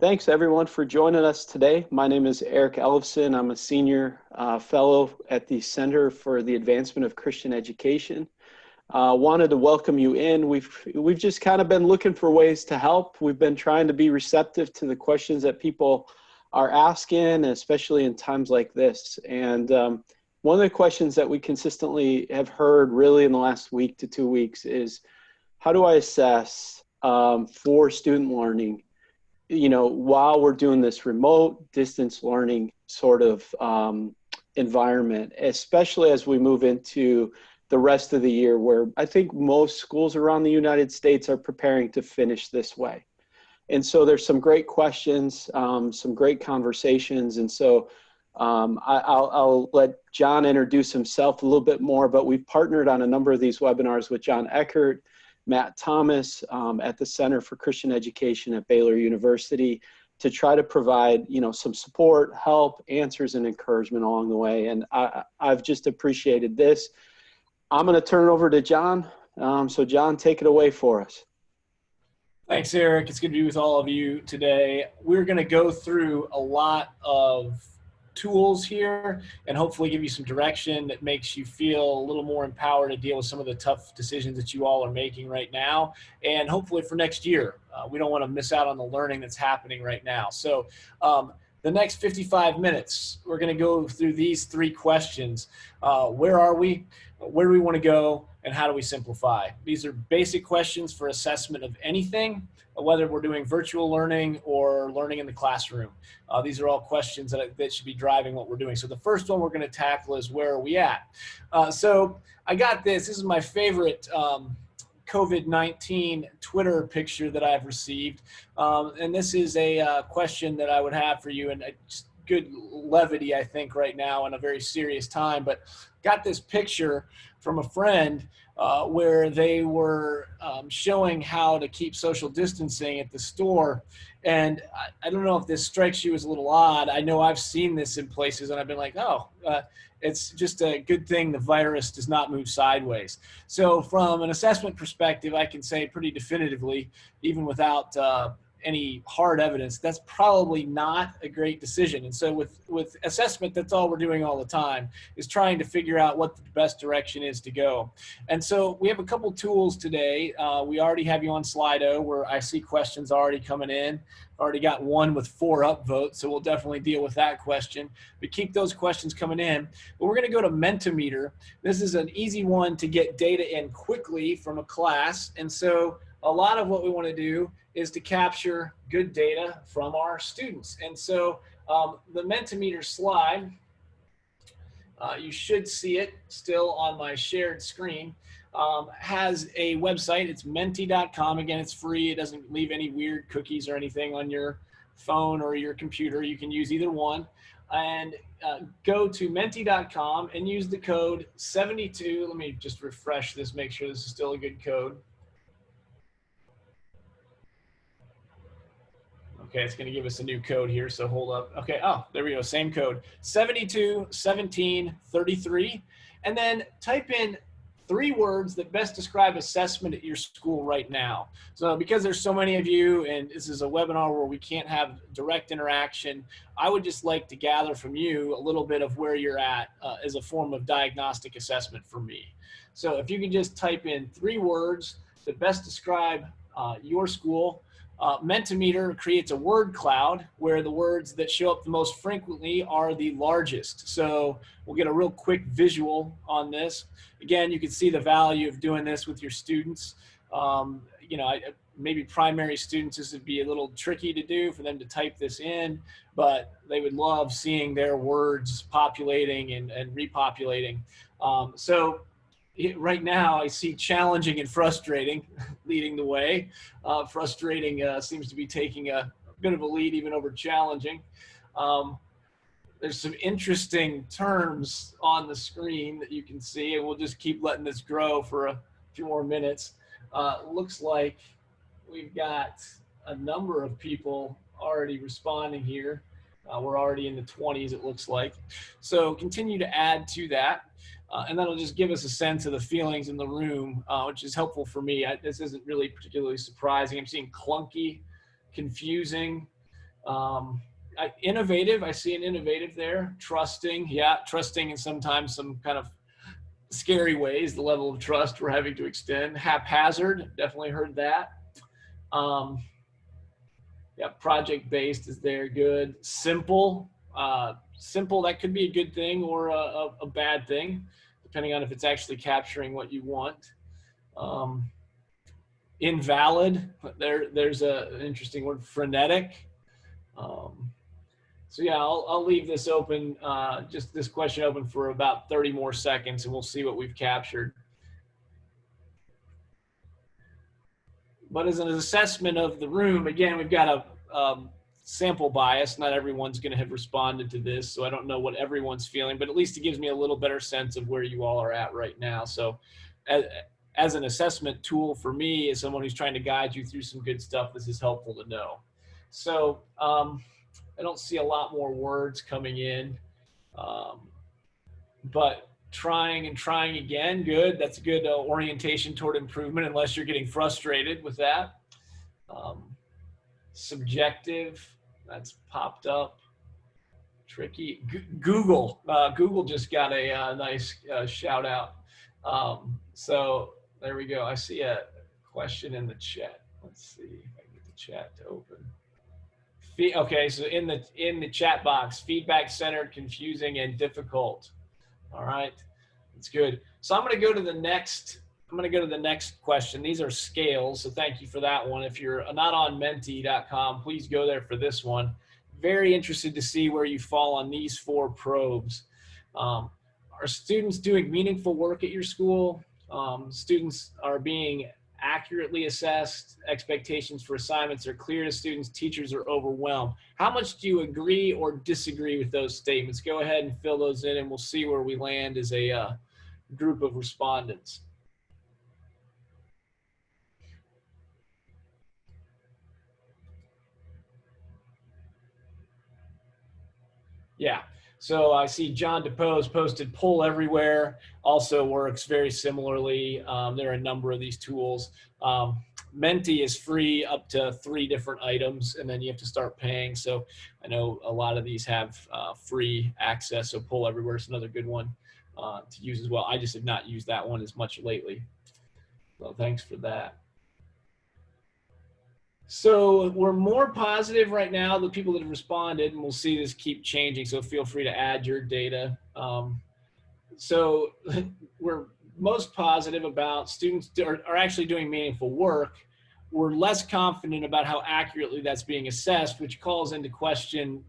Thanks everyone for joining us today. My name is Eric Ellefson. I'm a senior fellow at the Center for the Advancement of Christian Education. Wanted to welcome you in. We've just kind of been looking for ways to help. We've been trying to be receptive to the questions that people are asking, especially in times like this. And one of the questions that we consistently have heard really in the last week to 2 weeks is, how do I assess for student learning, while we're doing this remote distance learning sort of environment, especially as we move into the rest of the year, where I think most schools around the United States are preparing to finish this way. And so there's some great questions, some great conversations. And so I'll let John introduce himself a little bit more, but we've partnered on a number of these webinars with John Eckert, Matt Thomas at the Center for Christian Education at Baylor University to try to provide, some support, help, answers, and encouragement along the way. And I've just appreciated this. I'm going to turn it over to John. So John, take it away for us. Thanks, Eric. It's good to be with all of you today. We're going to go through a lot of tools here and hopefully give you some direction that makes you feel a little more empowered to deal with some of the tough decisions that you all are making right now, and hopefully for next year. We don't want to miss out on the learning that's happening right now. So the next 55 minutes, we're going to go through these three questions. Where are we? Where do we want to go? And how do we simplify? These are basic questions for assessment of anything, whether we're doing virtual learning or learning in the classroom. These are all questions that should be driving what we're doing. So the first one we're going to tackle is, where are we at? So I got this. This is my favorite COVID-19 Twitter picture that I've received. And this is a question that I would have for you, and just good levity, I think, right now in a very serious time. But got this picture from a friend where they were showing how to keep social distancing at the store. And I don't know if this strikes you as a little odd. I know I've seen this in places and I've been like, it's just a good thing the virus does not move sideways. So from an assessment perspective, I can say pretty definitively, even without any hard evidence, that's probably not a great decision. And so with assessment, that's all we're doing all the time, is trying to figure out what the best direction is to go. And so we have a couple tools today. We already have you on Slido, where I see questions already coming in. Already got one with 4 upvotes, so we'll definitely deal with that question. But keep those questions coming in. But we're going to go to Mentimeter. This is an easy one to get data in quickly from a class. And so a lot of what we want to do is to capture good data from our students. And so the Mentimeter slide, you should see it still on my shared screen, has a website. It's menti.com. Again, it's free. It doesn't leave any weird cookies or anything on your phone or your computer. You can use either one. And go to menti.com and use the code 72. Let me just refresh this, make sure this is still a good code. Okay, it's going to give us a new code here, so hold up. Okay, there we go, same code, 721733. And then type in 3 words that best describe assessment at your school right now. So because there's so many of you, and this is a webinar where we can't have direct interaction, I would just like to gather from you a little bit of where you're at as a form of diagnostic assessment for me. So if you can just type in 3 words that best describe your school. Mentimeter creates a word cloud where the words that show up the most frequently are the largest. So we'll get a real quick visual on this. Again, you can see the value of doing this with your students. Maybe primary students, this would be a little tricky to do for them to type this in, but they would love seeing their words populating and repopulating. Right now, I see challenging and frustrating leading the way. Frustrating seems to be taking a bit of a lead even over challenging. There's some interesting terms on the screen that you can see, and we'll just keep letting this grow for a few more minutes. Looks like we've got a number of people already responding here. We're already in the 20s, it looks like. So continue to add to that. And that'll just give us a sense of the feelings in the room, which is helpful for me. This isn't really particularly surprising. I'm seeing clunky, confusing, Innovative, I see an innovative there. Trusting, yeah, trusting in sometimes some kind of scary ways, the level of trust we're having to extend. Haphazard, definitely heard that. Yeah, project-based is there, good. Simple, simple, that could be a good thing or a bad thing, depending on if it's actually capturing what you want. Invalid, there's an interesting word, frenetic. So yeah, I'll leave this open, just this question open for about 30 more seconds, and we'll see what we've captured. But as an assessment of the room, again, we've got a sample bias. Not everyone's going to have responded to this, so I don't know what everyone's feeling, but at least it gives me a little better sense of where you all are at right now. So as an assessment tool for me, as someone who's trying to guide you through some good stuff, this is helpful to know. So I don't see a lot more words coming in, but trying and trying again, good. That's a good orientation toward improvement, unless you're getting frustrated with that. Subjective, that's popped up. Tricky. Google. Google just got a nice shout out. So there we go. I see a question in the chat. Let's see if I can get the chat to open. Okay, so in the chat box, feedback centered, confusing, and difficult. All right, that's good. So I'm going to go to the next. I'm going to go to the next question. These are scales, so thank you for that one. If you're not on Menti.com, please go there for this one. Very interested to see where you fall on these 4 probes. Are students doing meaningful work at your school? Students are being accurately assessed. Expectations for assignments are clear to students. Teachers are overwhelmed. How much do you agree or disagree with those statements? Go ahead and fill those in, and we'll see where we land as a group of respondents. Yeah. So I see John DePose posted Pull Everywhere, also works very similarly. There are a number of these tools. Menti is free up to 3 different items, and then you have to start paying. So I know a lot of these have free access. So Pull Everywhere is another good one to use as well. I just have not used that one as much lately. So thanks for that. So we're more positive right now, the people that have responded, and we'll see this keep changing, so feel free to add your data. So we're most positive about students are actually doing meaningful work. We're less confident about how accurately that's being assessed, which calls into question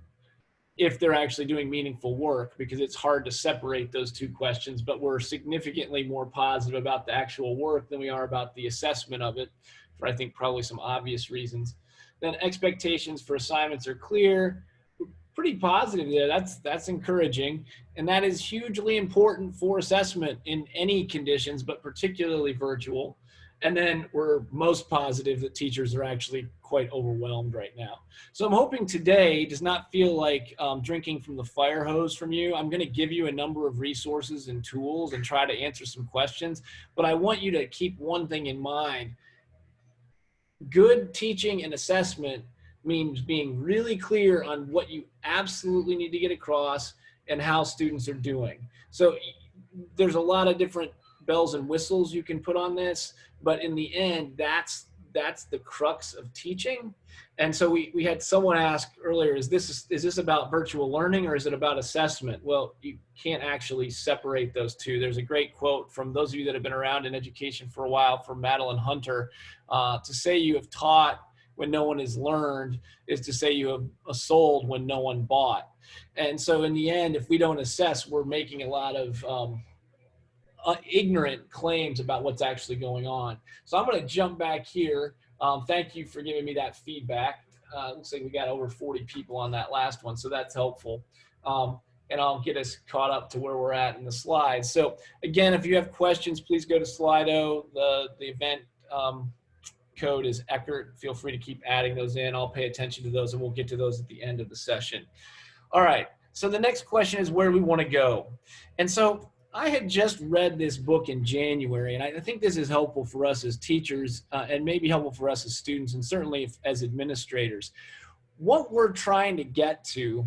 if they're actually doing meaningful work, because it's hard to separate those 2 questions, but we're significantly more positive about the actual work than we are about the assessment of it, for I think probably some obvious reasons. Then expectations for assignments are clear. We're pretty positive there. That's encouraging. And that is hugely important for assessment in any conditions, but particularly virtual. And then we're most positive that teachers are actually quite overwhelmed right now. So I'm hoping today does not feel like drinking from the fire hose from you. I'm going to give you a number of resources and tools and try to answer some questions, but I want you to keep one thing in mind. Good teaching and assessment means being really clear on what you absolutely need to get across and how students are doing. So there's a lot of different bells and whistles you can put on this, but in the end, that's the crux of teaching. And so we had someone ask earlier, is this about virtual learning or is it about assessment? Well, you can't actually separate those 2. There's a great quote from those of you that have been around in education for a while from Madeline Hunter. To say you have taught when no one has learned is to say you have sold when no one bought. And so in the end, if we don't assess, we're making a lot of ignorant claims about what's actually going on. So I'm going to jump back here. Thank you for giving me that feedback. Looks like we got over 40 people on that last one, so that's helpful. And I'll get us caught up to where we're at in the slides. So again, if you have questions, please go to Slido. The event code is Eckert. Feel free to keep adding those in. I'll pay attention to those, and we'll get to those at the end of the session. All right, so the next question is where we want to go. And so I had just read this book in January, and I think this is helpful for us as teachers and maybe helpful for us as students and certainly as administrators. what we're trying to get to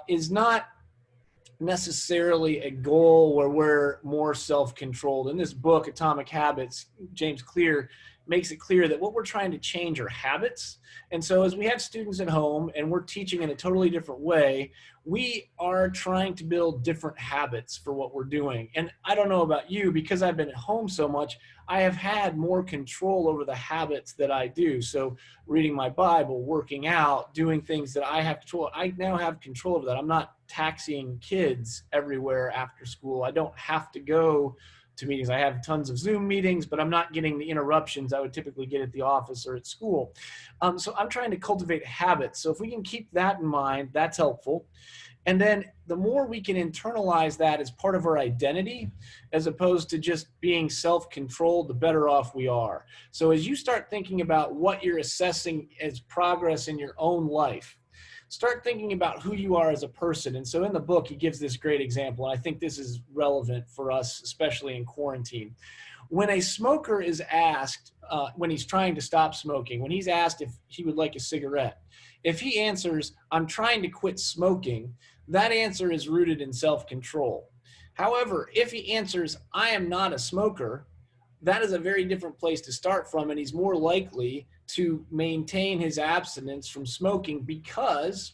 is not necessarily a goal where we're more self-controlled. In this book, Atomic Habits, James Clear makes it clear that what we're trying to change are habits. And so as we have students at home and we're teaching in a totally different way, we are trying to build different habits for what we're doing. And I don't know about you, because I've been at home so much, I have had more control over the habits that I do. So reading my Bible, working out, doing things that I have control. I now have control over that. I'm not taxiing kids everywhere after school. I don't have to go to meetings. I have tons of Zoom meetings, but I'm not getting the interruptions I would typically get at the office or at school. So I'm trying to cultivate habits. So if we can keep that in mind, that's helpful. And then the more we can internalize that as part of our identity, as opposed to just being self-controlled, the better off we are. So as you start thinking about what you're assessing as progress in your own life, start thinking about who you are as a person. And so in the book, he gives this great example. And I think this is relevant for us, especially in quarantine. When a smoker is asked, when he's trying to stop smoking, when he's asked if he would like a cigarette, if he answers, "I'm trying to quit smoking," that answer is rooted in self-control. However, if he answers, "I am not a smoker," that is a very different place to start from, and he's more likely to maintain his abstinence from smoking because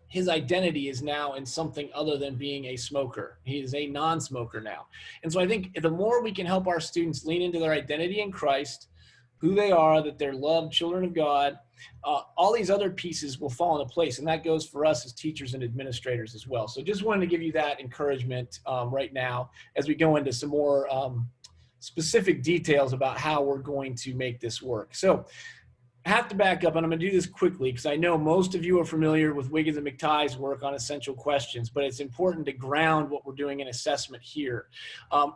his identity is now in something other than being a smoker. He is a non-smoker now. And so I think the more we can help our students lean into their identity in Christ, who they are, that they're loved children of God, all these other pieces will fall into place. And that goes for us as teachers and administrators as well. So just wanted to give you that encouragement right now as we go into some more specific details about how we're going to make this work. So I have to back up, and I'm going to do this quickly because I know most of you are familiar with Wiggins and McTighe's work on essential questions, but it's important to ground what we're doing in assessment here.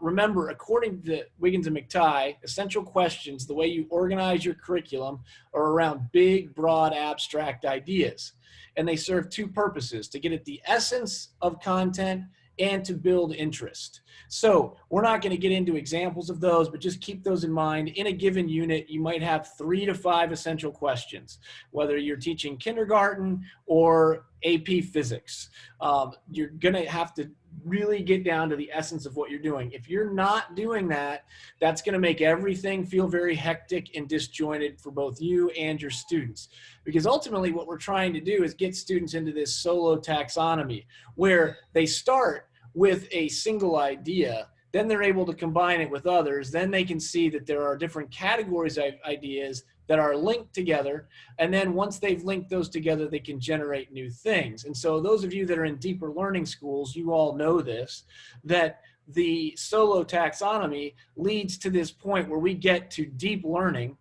Remember, according to Wiggins and McTighe, essential questions, the way you organize your curriculum, are around big, broad, abstract ideas. And they serve two purposes: to get at the essence of content and to build interest. So we're not going to get into examples of those, but just keep those in mind. In a given unit, you might have 3 to 5 essential questions, whether you're teaching kindergarten or AP physics. You're going to have to really get down to the essence of what you're doing. If you're not doing that, that's going to make everything feel very hectic and disjointed for both you and your students. Because ultimately what we're trying to do is get students into this solo taxonomy where they start with a single idea, then they're able to combine it with others, then they can see that there are different categories of ideas that are linked together, and then once they've linked those together, they can generate new things. And so those of you that are in deeper learning schools, you all know this, that the solo taxonomy leads to this point where we get to deep learning,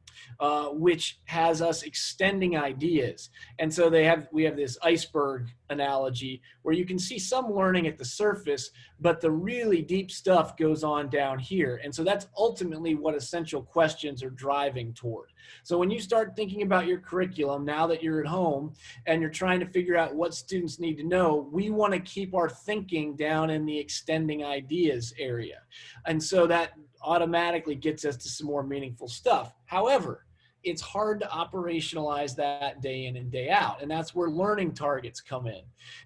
which has us extending ideas. And so we have this iceberg analogy where you can see some learning at the surface, but the really deep stuff goes on down here. And so that's ultimately what essential questions are driving toward. So when you start thinking about your curriculum, now that you're at home and you're trying to figure out what students need to know, we want to keep our thinking down in the extending ideas area. And so that automatically gets us to some more meaningful stuff. However, it's hard to operationalize that day in and day out. And that's where learning targets come in.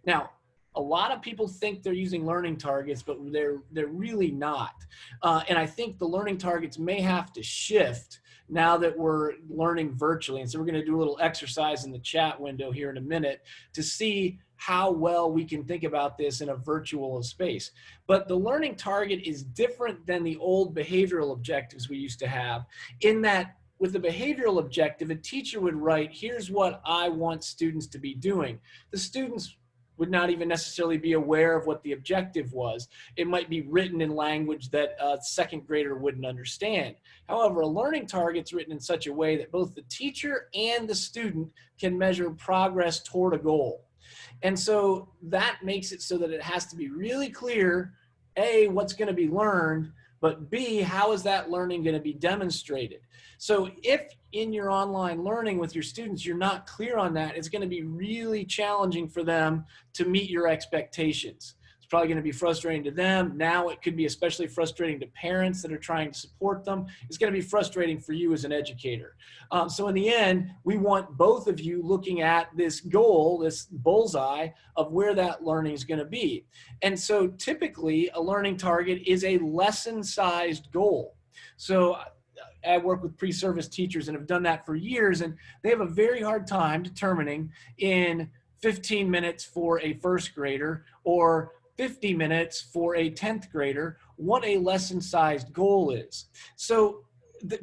Now, a lot of people think they're using learning targets, but they're really not. And I think the learning targets may have to shift now that we're learning virtually. And so we're going to do a little exercise in the chat window here in a minute to see how well we can think about this in a virtual space. But the learning target is different than the old behavioral objectives we used to have, in that with the behavioral objective, a teacher would write, here's what I want students to be doing. The students would not even necessarily be aware of what the objective was. It might be written in language that a second grader wouldn't understand. However, a learning target's written in such a way that both the teacher and the student can measure progress toward a goal. And so that makes it so that it has to be really clear, A, what's going to be learned, but B, how is that learning going to be demonstrated? So if in your online learning with your students, you're not clear on that, it's going to be really challenging for them to meet your expectations. It's probably going to be frustrating to them. Now it could be especially frustrating to parents that are trying to support them. It's going to be frustrating for you as an educator. So in the end, we want both of you looking at this goal, this bullseye of where that learning is going to be. And so typically a learning target is a lesson-sized goal. So I work with pre-service teachers and have done that for years, and they have a very hard time determining in 15 minutes for a first grader or 50 minutes for a 10th grader what a lesson-sized goal is. So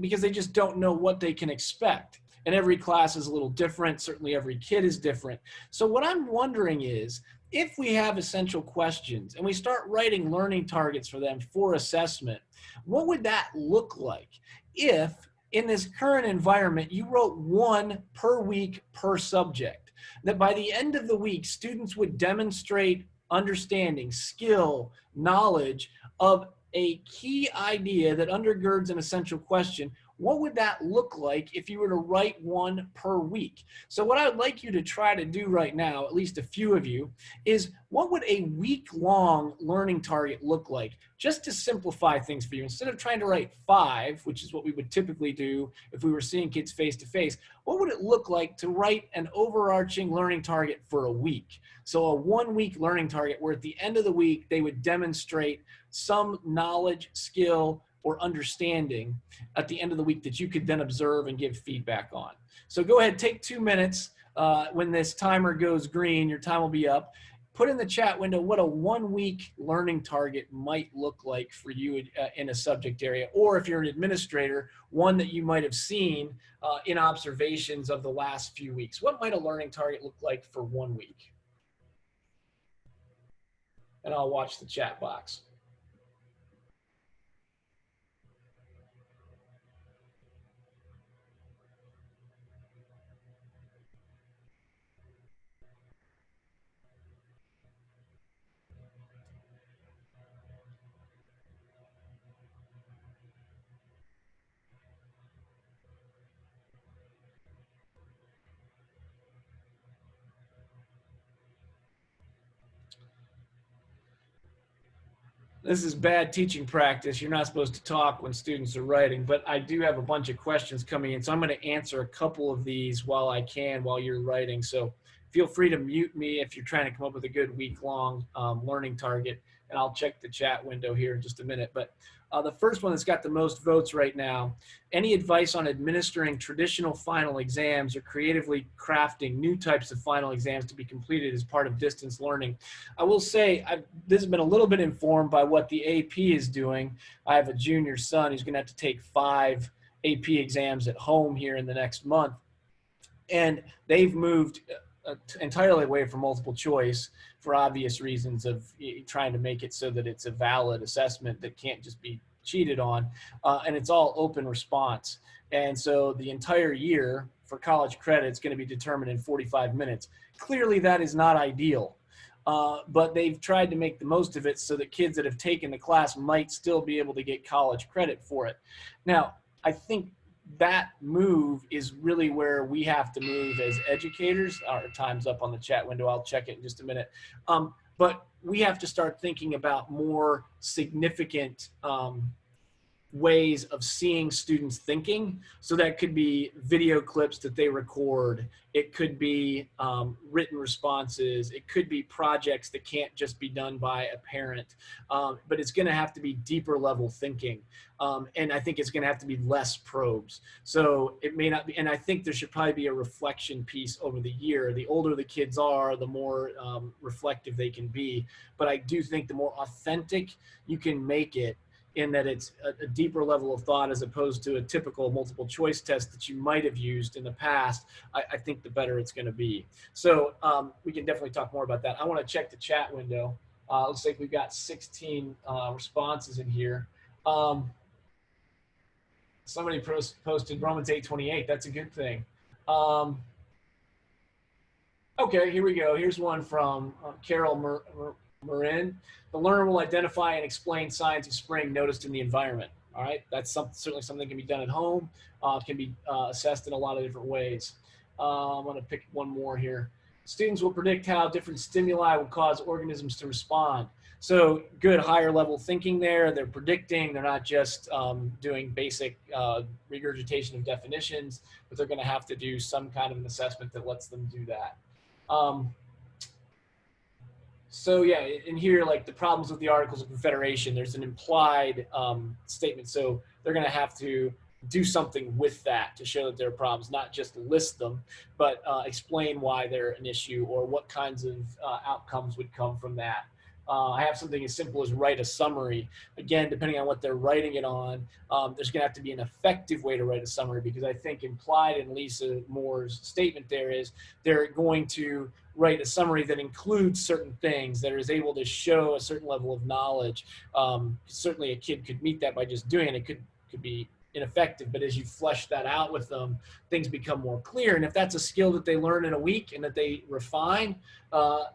because they just don't know what they can expect. And every class is a little different. Certainly every kid is different. So what I'm wondering is, if we have essential questions and we start writing learning targets for them for assessment, what would that look like if in this current environment you wrote one per week per subject? That by the end of the week, students would demonstrate understanding, skill, knowledge of a key idea that undergirds an essential question. What would that look like if you were to write one per week? So what I would like you to try to do right now, at least a few of you, is what would a week-long learning target look like? Just to simplify things for you, instead of trying to write 5, which is what we would typically do if we were seeing kids face-to-face, what would it look like to write an overarching learning target for a week? So a 1-week learning target where at the end of the week, they would demonstrate some knowledge, skill, or understanding at the end of the week that you could then observe and give feedback on. So go ahead, take 2 minutes. When this timer goes green, your time will be up. Put in the chat window what a 1-week learning target might look like for you in a subject area, or if you're an administrator, one that you might have seen in observations of the last few weeks. What might a learning target look like for 1 week? And I'll watch the chat box. This is bad teaching practice. You're not supposed to talk when students are writing, but I do have a bunch of questions coming in. So I'm going to answer a couple of these while I can, while you're writing. So feel free to mute me if you're trying to come up with a good week-long learning target, and I'll check the chat window here in just a minute. But the first one that's got the most votes right now: any advice on administering traditional final exams or creatively crafting new types of final exams to be completed as part of distance learning? I will say this has been a little bit informed by what the AP is doing. I have a junior son who's going to have to take 5 AP exams at home here in the next month. And they've moved entirely away from multiple choice for obvious reasons of trying to make it so that it's a valid assessment that can't just be cheated on. And it's all open response. And so the entire year for college credit is going to be determined in 45 minutes. Clearly that is not ideal. But they've tried to make the most of it so that kids that have taken the class might still be able to get college credit for it. Now, I think that move is really where we have to move as educators. Our time's up on the chat window. I'll check it in just a minute. But we have to start thinking about more significant ways of seeing students thinking. So that could be video clips that they record. It could be written responses. It could be projects that can't just be done by a parent, but it's going to have to be deeper level thinking. And I think it's going to have to be less probes. So it may not be, and I think there should probably be a reflection piece over the year. The older the kids are, the more reflective they can be. But I do think the more authentic you can make it, in that it's a deeper level of thought as opposed to a typical multiple choice test that you might have used in the past, I think the better it's going to be. So we can definitely talk more about that. I want to check the chat window. Looks like we've got 16 responses in here. Somebody posted Romans 8:28. That's a good thing. Okay, here we go. Here's one from Carol Marin. The learner will identify and explain signs of spring noticed in the environment. All right, that's certainly something that can be done at home. Can be assessed in a lot of different ways. I'm going to pick one more here. Students will predict how different stimuli will cause organisms to respond. So good higher level thinking there. They're predicting, they're not just doing basic regurgitation of definitions, but they're gonna have to do some kind of an assessment that lets them do that. So yeah, in here, like the problems with the Articles of Confederation, there's an implied statement. So they're gonna have to do something with that to show that there are problems, not just list them, but explain why they're an issue or what kinds of outcomes would come from that. I have something as simple as write a summary. Again, depending on what they're writing it on, there's going to have to be an effective way to write a summary, because I think implied in Lisa Moore's statement there is they're going to write a summary that includes certain things, that is able to show a certain level of knowledge. Certainly a kid could meet that by just doing it. It could be ineffective, but as you flesh that out with them, things become more clear. And if that's a skill that they learn in a week and that they refine,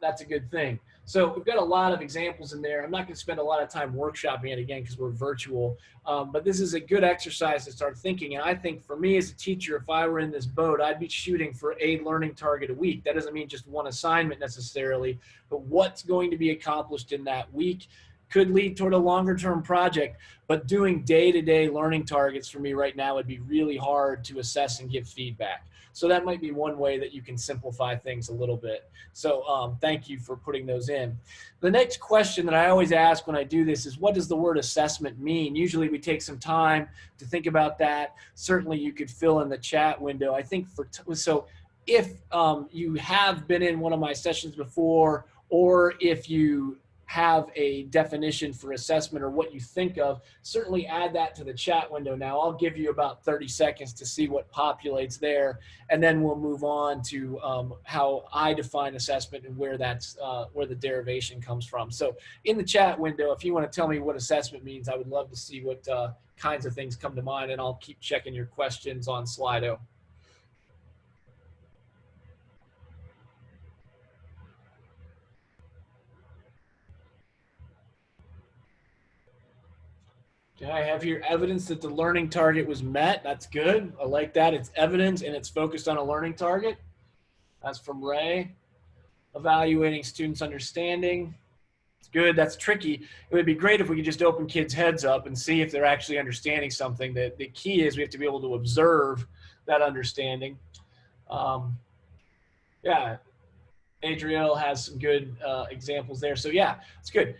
that's a good thing. So we've got a lot of examples in there. I'm not going to spend a lot of time workshopping it again because we're virtual, but this is a good exercise to start thinking. And I think for me as a teacher, if I were in this boat, I'd be shooting for a learning target a week. That doesn't mean just one assignment necessarily, but what's going to be accomplished in that week could lead toward a longer term project. But doing day-to-day learning targets for me right now would be really hard to assess and give feedback. So that might be one way that you can simplify things a little bit. So thank you for putting those in. The next question that I always ask when I do this is, what does the word assessment mean? Usually we take some time to think about that. Certainly you could fill in the chat window. I think so if you have been in one of my sessions before, or if you have a definition for assessment or what you think of, certainly add that to the chat window now. I'll give you about 30 seconds to see what populates there, and then we'll move on to how I define assessment and where that's where the derivation comes from. So in the chat window, if you want to tell me what assessment means, I would love to see what kinds of things come to mind, and I'll keep checking your questions on Slido. Okay, I have here evidence that the learning target was met. That's good. I like that. It's evidence and it's focused on a learning target. That's from Ray. Evaluating students' understanding. It's good. That's tricky. It would be great if we could just open kids' heads up and see if they're actually understanding something. The key is we have to be able to observe that understanding. Yeah, Adriel has some good examples there. So yeah, it's good.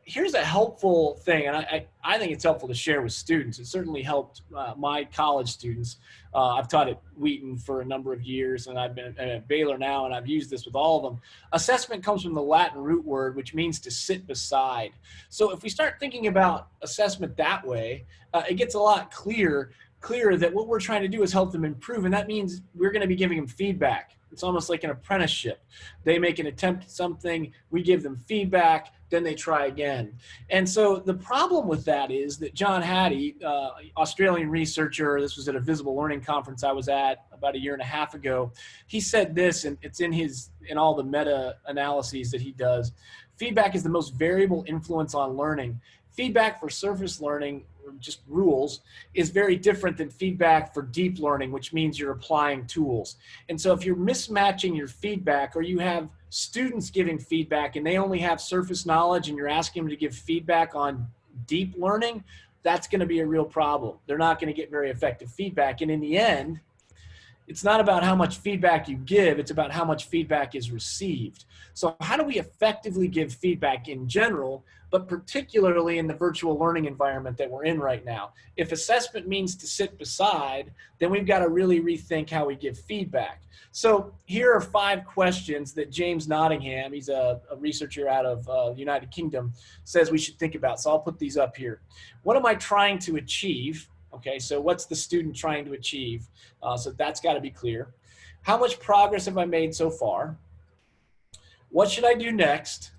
Here's a helpful thing, and I think it's helpful to share with students. It certainly helped my college students. I've taught at Wheaton for a number of years, and I've been at Baylor now, and I've used this with all of them. Assessment comes from the Latin root word, which means to sit beside. So if we start thinking about assessment that way, it gets a lot clearer that what we're trying to do is help them improve, and that means we're going to be giving them feedback. It's almost like an apprenticeship. They make an attempt at something, we give them feedback, then they try again. And so the problem with that is that John Hattie, Australian researcher, this was at a visible learning conference I was at about a year and a half ago, he said this, and it's in all the meta-analyses that he does. Feedback is the most variable influence on learning. Feedback for surface learning, just rules, is very different than feedback for deep learning, which means you're applying tools. And so if you're mismatching your feedback, or you have students giving feedback and they only have surface knowledge and you're asking them to give feedback on deep learning, that's going to be a real problem. They're not going to get very effective feedback. And in the end, it's not about how much feedback you give, it's about how much feedback is received. So how do we effectively give feedback in general, but particularly in the virtual learning environment that we're in right now? If assessment means to sit beside, then we've got to really rethink how we give feedback. So here are 5 questions that James Nottingham, he's a researcher out of the United Kingdom, says we should think about. So I'll put these up here. What am I trying to achieve? Okay, so what's the student trying to achieve? So that's got to be clear. How much progress have I made so far? What should I do next?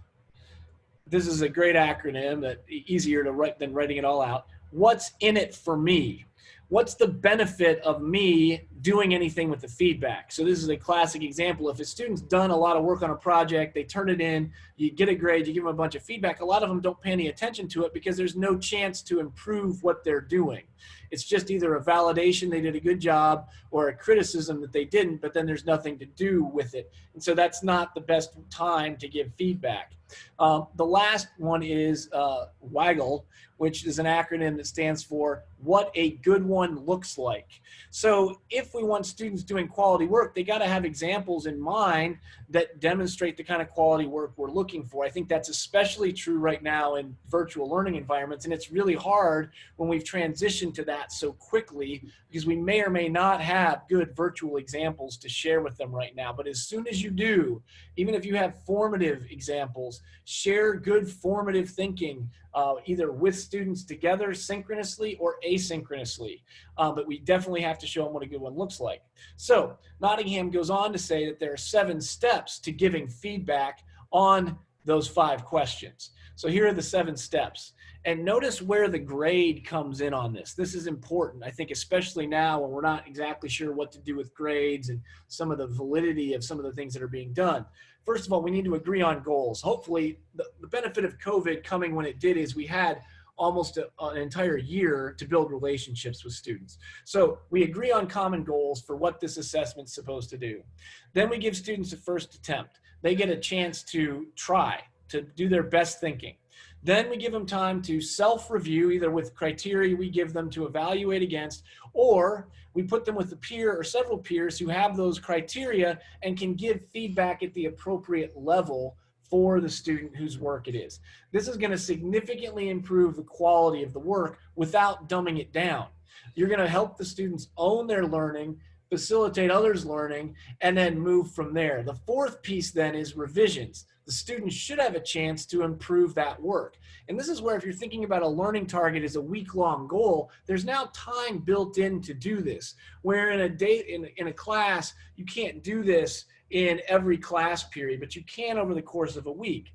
This is a great acronym that easier to write than writing it all out. What's in it for me? What's the benefit of me doing anything with the feedback. So this is a classic example. If a student's done a lot of work on a project, they turn it in, you get a grade, you give them a bunch of feedback, a lot of them don't pay any attention to it because there's no chance to improve what they're doing. It's just either a validation they did a good job or a criticism that they didn't, but then there's nothing to do with it. And so that's not the best time to give feedback. The last one is WAGGLE, which is an acronym that stands for What a Good One Looks Like. So if we want students doing quality work, they got to have examples in mind that demonstrate the kind of quality work we're looking for. I think that's especially true right now in virtual learning environments, and it's really hard when we've transitioned to that so quickly because we may or may not have good virtual examples to share with them right now. But as soon as you do, even if you have formative examples, share good formative thinking either with students together synchronously or asynchronously. But we definitely have to show them what a good one looks like. So Nottingham goes on to say that there are 7 steps to giving feedback on those 5 questions. So here are the 7 steps. And notice where the grade comes in on this. This is important, I think, especially now when we're not exactly sure what to do with grades and some of the validity of some of the things that are being done. First of all, we need to agree on goals. Hopefully, the benefit of COVID coming when it did is we had almost an entire year to build relationships with students. So we agree on common goals for what this assessment's supposed to do. Then we give students a first attempt. They get a chance to try, to do their best thinking. Then we give them time to self-review, either with criteria we give them to evaluate against, or we put them with a peer or several peers who have those criteria and can give feedback at the appropriate level for the student whose work it is. This is going to significantly improve the quality of the work without dumbing it down. You're going to help the students own their learning, facilitate others' learning, and then move from there. The 4th piece then is revisions. The students should have a chance to improve that work. And this is where if you're thinking about a learning target as a week-long goal, there's now time built in to do this. Where in a class, you can't do this in every class period, but you can over the course of a week.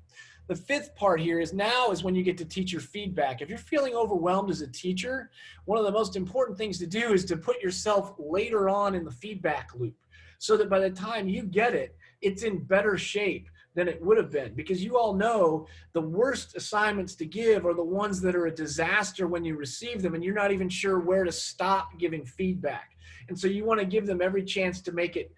The 5th part here is now is when you get to teacher feedback. If you're feeling overwhelmed as a teacher, one of the most important things to do is to put yourself later on in the feedback loop so that by the time you get it, it's in better shape than it would have been, because you all know the worst assignments to give are the ones that are a disaster when you receive them and you're not even sure where to stop giving feedback. And so you want to give them every chance to make it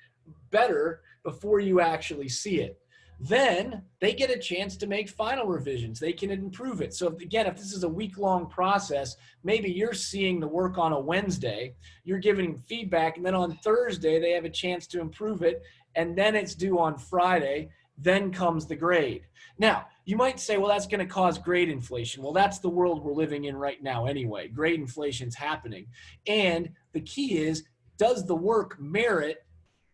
better before you actually see it. Then they get a chance to make final revisions. They can improve it. So again, if this is a week-long process, maybe you're seeing the work on a Wednesday, you're giving feedback, and then on Thursday they have a chance to improve it, and then it's due on Friday. Then comes the grade. Now, you might say, well, that's going to cause grade inflation. Well, that's the world we're living in right now anyway. Grade inflation's happening. And the key is, does the work merit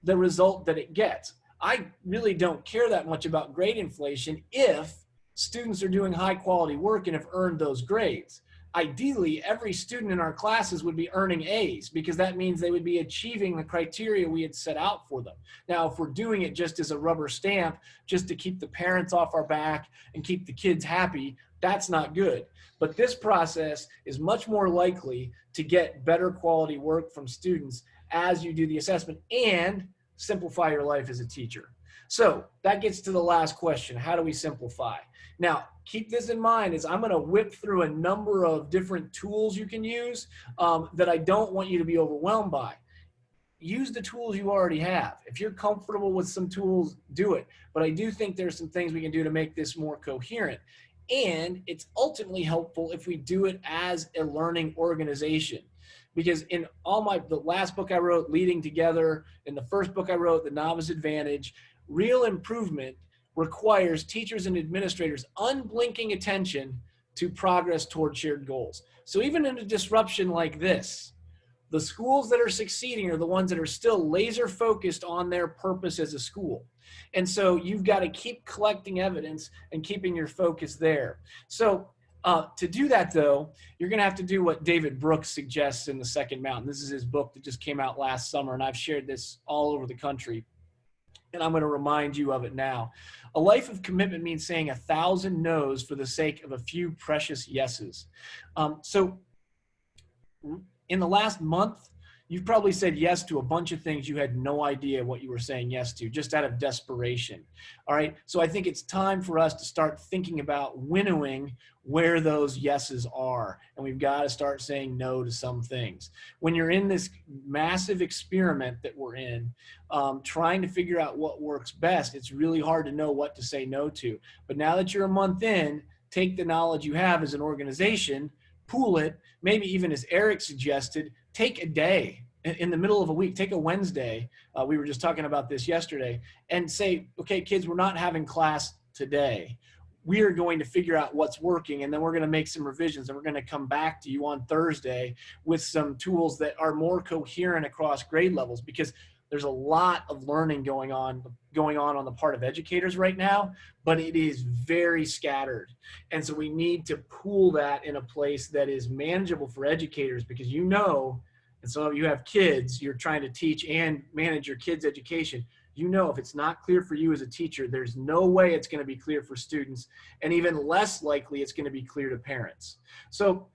the result that it gets? I really don't care that much about grade inflation if students are doing high quality work and have earned those grades. Ideally, every student in our classes would be earning A's because that means they would be achieving the criteria we had set out for them. Now, if we're doing it just as a rubber stamp, just to keep the parents off our back and keep the kids happy, that's not good. But this process is much more likely to get better quality work from students as you do the assessment and simplify your life as a teacher. So that gets to the last question. How do we simplify? Now, keep this in mind as I'm going to whip through a number of different tools you can use that I don't want you to be overwhelmed by. Use the tools you already have. If you're comfortable with some tools, do it. But I do think there's some things we can do to make this more coherent. And it's ultimately helpful if we do it as a learning organization. Because in the last book I wrote, Leading Together, in the first book I wrote, The Novice Advantage, real improvement requires teachers and administrators unblinking attention to progress toward shared goals. So even in a disruption like this, the schools that are succeeding are the ones that are still laser focused on their purpose as a school. And so you've got to keep collecting evidence and keeping your focus there. So to do that, though, you're going to have to do what David Brooks suggests in The Second Mountain. This is his book that just came out last summer, and I've shared this all over the country. And I'm going to remind you of it now. A life of commitment means saying 1,000 no's for the sake of a few precious yeses. So in the last month, you've probably said yes to a bunch of things you had no idea what you were saying yes to, just out of desperation. All right. So I think it's time for us to start thinking about winnowing where those yeses are. And we've got to start saying no to some things. When you're in this massive experiment that we're in, trying to figure out what works best, it's really hard to know what to say no to. But now that you're a month in, take the knowledge you have as an organization, pool it, maybe even as Eric suggested, take a day in the middle of a week, take a Wednesday. We were just talking about this yesterday, and say, okay, kids, we're not having class today. We are going to figure out what's working, and then we're going to make some revisions, and we're going to come back to you on Thursday with some tools that are more coherent across grade levels, because there's a lot of learning going on the part of educators right now, but it is very scattered. And so we need to pool that in a place that is manageable for educators, because you know, and some of you have kids, you're trying to teach and manage your kids' education. You know, if it's not clear for you as a teacher, there's no way it's going to be clear for students, and even less likely it's going to be clear to parents. So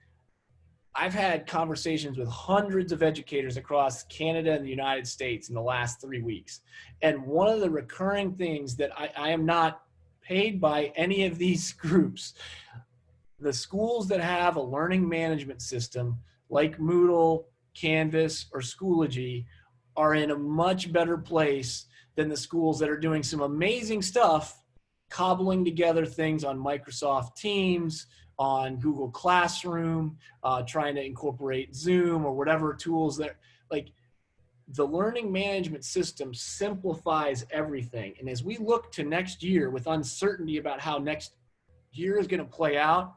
I've had conversations with hundreds of educators across Canada and the United States in the last 3 weeks. And one of the recurring things that I am not paid by any of these groups, the schools that have a learning management system like Moodle, Canvas, or Schoology are in a much better place than the schools that are doing some amazing stuff, cobbling together things on Microsoft Teams, on Google Classroom, trying to incorporate Zoom or whatever tools that, like, the learning management system simplifies everything. And as we look to next year with uncertainty about how next year is going to play out,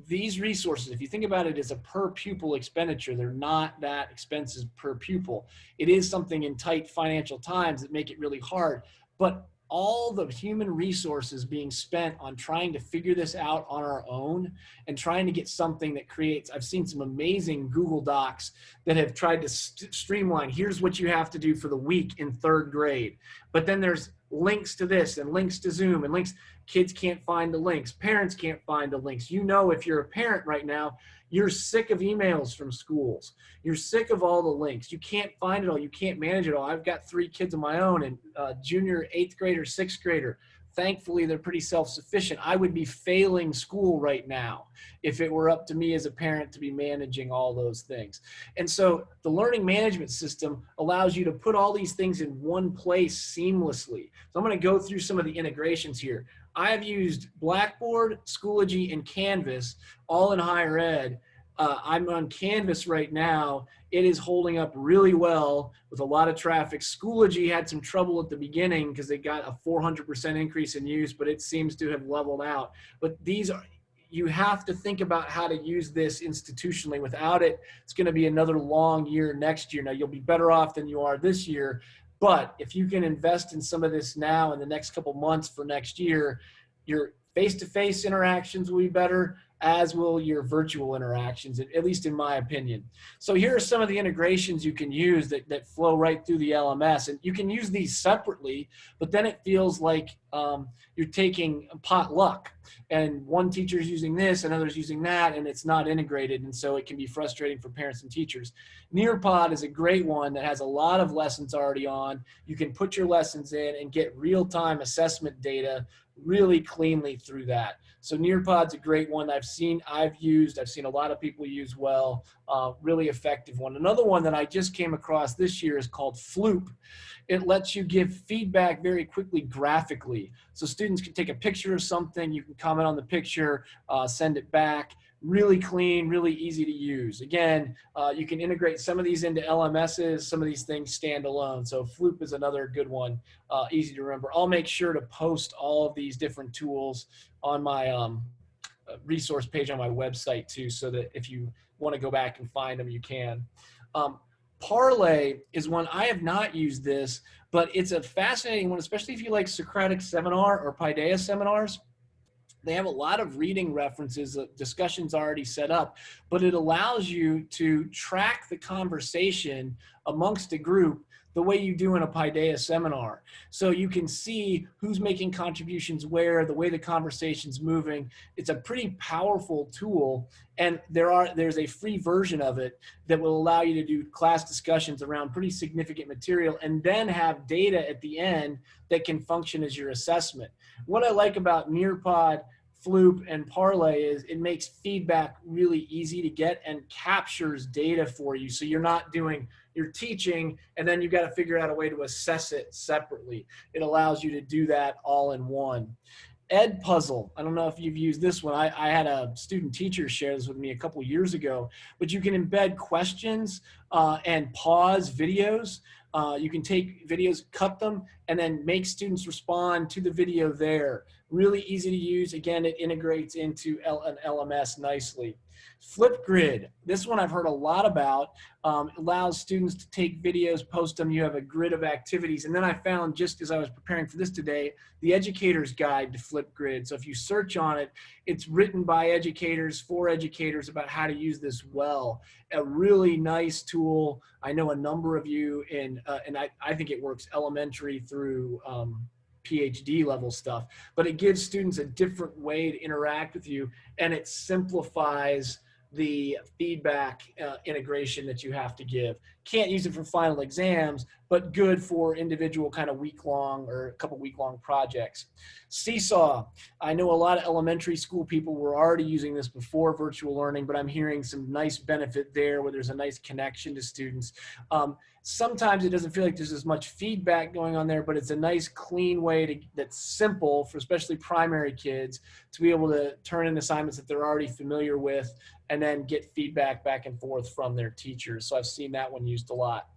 these resources, if you think about it as a per pupil expenditure, they're not that expensive per pupil. It is something in tight financial times that make it really hard, but all the human resources being spent on trying to figure this out on our own and trying to get something that creates, I've seen some amazing Google Docs that have tried to streamline, here's what you have to do for the week in 3rd grade. But then there's links to this and links to Zoom and links. Kids can't find the links. Parents can't find the links. You know, if you're a parent right now, you're sick of emails from schools. You're sick of all the links. You can't find it all. You can't manage it all. I've got 3 kids of my own, and junior, 8th grader, 6th grader. Thankfully, they're pretty self-sufficient. I would be failing school right now if it were up to me as a parent to be managing all those things. And so the learning management system allows you to put all these things in one place seamlessly. So I'm going to go through some of the integrations here. I have used Blackboard, Schoology, and Canvas all in higher ed. I'm on Canvas right now. It is holding up really well with a lot of traffic. Schoology had some trouble at the beginning because they got a 400% increase in use, but it seems to have leveled out. But these are, you have to think about how to use this institutionally. Without it, it's going to be another long year next year. Now, you'll be better off than you are this year, but if you can invest in some of this now in the next couple months for next year, your face-to-face interactions will be better, as will your virtual interactions, at least in my opinion. So here are some of the integrations you can use that flow right through the LMS. And you can use these separately, but then it feels like you're taking potluck. And one teacher's using this, another's using that, and it's not integrated. And so it can be frustrating for parents and teachers. Nearpod is a great one that has a lot of lessons already on. You can put your lessons in and get real-time assessment data really cleanly through that. So Nearpod's a great one I've seen a lot of people use well, really effective one. Another one that I just came across this year is called Floop. It lets you give feedback very quickly graphically. So students can take a picture of something, you can comment on the picture, send it back. Really clean, really easy to use. Again, you can integrate some of these into LMSs, some of these things stand alone. So Floop is another good one, easy to remember. I'll make sure to post all of these different tools on my resource page on my website too, so that if you want to go back and find them, you can. Parlay is one, I have not used this, but it's a fascinating one, especially if you like Socratic Seminar or Paideia seminars. They have a lot of reading references, discussions already set up, but it allows you to track the conversation amongst a group the way you do in a Paideia seminar. So you can see who's making contributions where, the way the conversation's moving. It's a pretty powerful tool, and there's a free version of it that will allow you to do class discussions around pretty significant material and then have data at the end that can function as your assessment. What I like about Nearpod, Floop, and Parlay is it makes feedback really easy to get and captures data for you. So you're teaching and then you've got to figure out a way to assess it separately. It allows you to do that all in one. Edpuzzle. I don't know if you've used this one. I had a student teacher share this with me a couple years ago, but you can embed questions and pause videos. You can take videos, cut them, and then make students respond to the video there. Really easy to use. Again, it integrates into an LMS nicely. Flipgrid. This one I've heard a lot about. Allows students to take videos, post them. You have a grid of activities. And then I found, just as I was preparing for this today, the Educator's Guide to Flipgrid. So if you search on it, it's written by educators for educators about how to use this well. A really nice tool. I know a number of you and I think it works elementary through PhD level stuff, but it gives students a different way to interact with you, and it simplifies the feedback integration that you have to give. Can't use it for final exams, but good for individual kind of week-long or a couple week-long projects. Seesaw. I know a lot of elementary school people were already using this before virtual learning, but I'm hearing some nice benefit there where there's a nice connection to students. Sometimes it doesn't feel like there's as much feedback going on there, but it's a nice, clean way that's simple for especially primary kids to be able to turn in assignments that they're already familiar with and then get feedback back and forth from their teachers. So I've seen that one used a lot.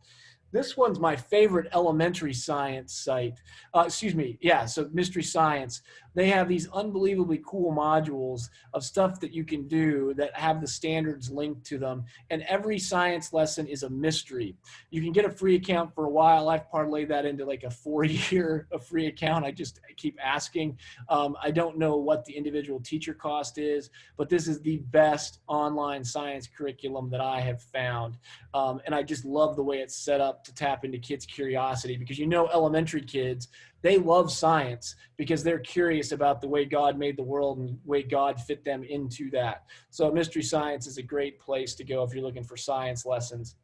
This one's my favorite elementary science site. So Mystery Science. They have these unbelievably cool modules of stuff that you can do that have the standards linked to them. And every science lesson is a mystery. You can get a free account for a while. I've parlayed that into like a 4-year free account. I keep asking. I don't know what the individual teacher cost is, but this is the best online science curriculum that I have found. And I just love the way it's set up to tap into kids' curiosity, because elementary kids, they love science because they're curious about the way God made the world and the way God fit them into that. So Mystery Science is a great place to go if you're looking for science lessons.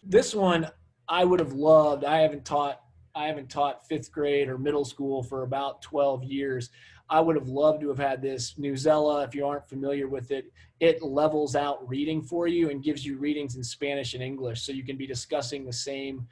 This one I would have loved. I haven't taught 5th grade or middle school for about 12 years. I would have loved to have had this. Newsela, if you aren't familiar with it, it levels out reading for you and gives you readings in Spanish and English. So you can be discussing the same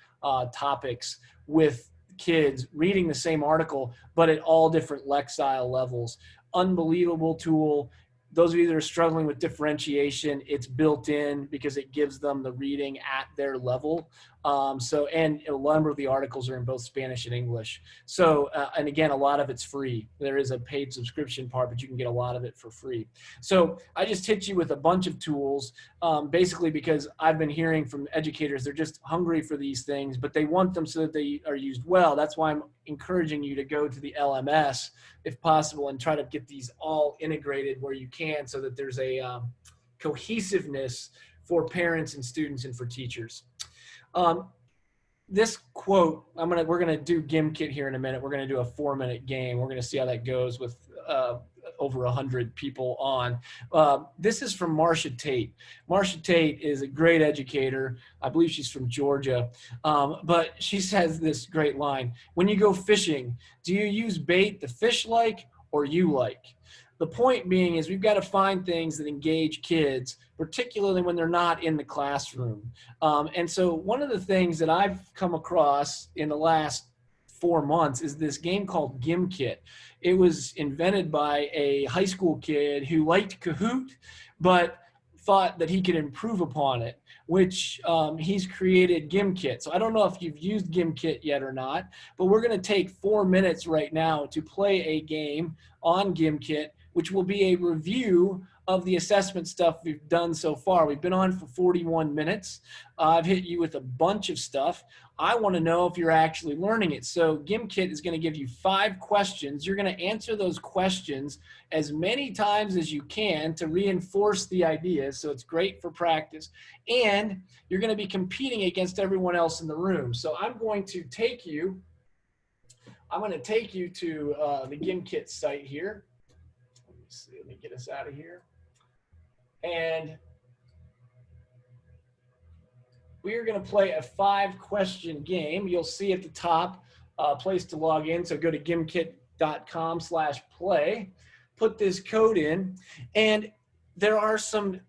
topics with kids, reading the same article, but at all different lexile levels. Unbelievable tool. Those of you that are struggling with differentiation, it's built in because it gives them the reading at their level. And a number of the articles are in both Spanish and English. So, and again, a lot of it's free. There is a paid subscription part, but you can get a lot of it for free. So I just hit you with a bunch of tools, basically because I've been hearing from educators, they're just hungry for these things, but they want them so that they are used well. That's why I'm encouraging you to go to the LMS if possible and try to get these all integrated where you can, so that there's a cohesiveness for parents and students and for teachers. This quote, we're gonna do Gimkit here in a minute. We're gonna do a 4-minute game. We're gonna see how that goes with over 100 people on. This is from Marcia Tate. Marcia Tate is a great educator. I believe she's from Georgia. But she says this great line: when you go fishing, do you use bait the fish like or you like? The point being is we've got to find things that engage kids, particularly when they're not in the classroom. And so one of the things that I've come across in the last 4 months is this game called Gimkit. It was invented by a high school kid who liked Kahoot, but thought that he could improve upon it, which he's created Gimkit. So I don't know if you've used Gimkit yet or not, but we're going to take 4 minutes right now to play a game on Gimkit, which will be a review of the assessment stuff we've done so far. We've been on for 41 minutes. I've hit you with a bunch of stuff. I want to know if you're actually learning it. So Gimkit is going to give you 5 questions. You're going to answer those questions as many times as you can to reinforce the ideas. So it's great for practice. And you're going to be competing against everyone else in the room. So I'm going to take you to the Gimkit site here. Let me get us out of here. And we are going to play a 5-question game. You'll see at the top a place to log in. So go to gimkit.com/play, put this code in, and there are some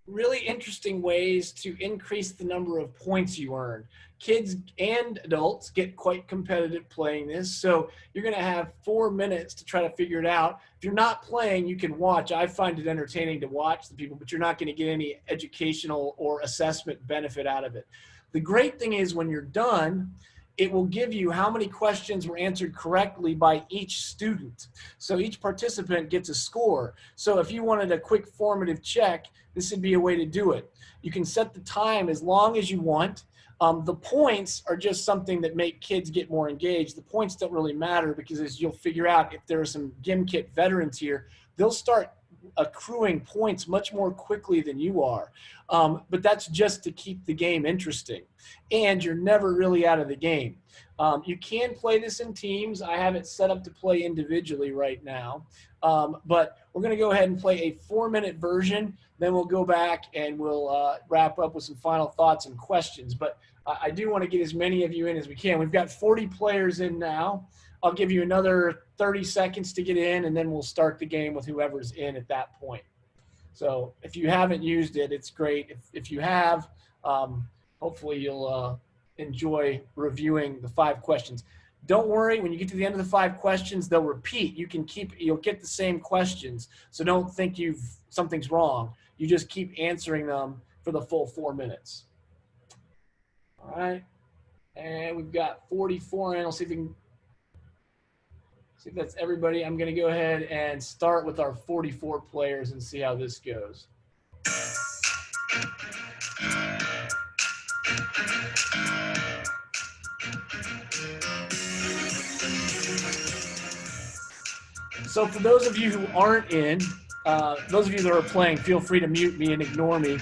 really interesting ways to increase the number of points you earn. Kids and adults get quite competitive playing this. So you're going to have 4 minutes to try to figure it out. If you're not playing, you can watch. I find it entertaining to watch the people, but you're not going to get any educational or assessment benefit out of it. The great thing is when you're done, it will give you how many questions were answered correctly by each student. So each participant gets a score. So if you wanted a quick formative check, this would be a way to do it. You can set the time as long as you want. The points are just something that make kids get more engaged. The points don't really matter because as you'll figure out, if there are some Gimkit veterans here, they'll start accruing points much more quickly than you are. But that's just to keep the game interesting. And you're never really out of the game. You can play this in teams. I have it set up to play individually right now. But we're going to go ahead and play a 4-minute version. Then we'll go back and we'll wrap up with some final thoughts and questions. But I do want to get as many of you in as we can. We've got 40 players in now. I'll give you another 30 seconds to get in, and then we'll start the game with whoever's in at that point. So if you haven't used it, it's great. If you have, hopefully you'll enjoy reviewing the 5 questions. Don't worry, when you get to the end of the 5 questions, they'll repeat. You'll get the same questions. So don't think something's wrong. You just keep answering them for the full 4 minutes. All right. And we've got 44 in. I'll see if that's everybody. I'm going to go ahead and start with our 44 players and see how this goes. So for those of you who aren't in, those of you that are playing, feel free to mute me and ignore me.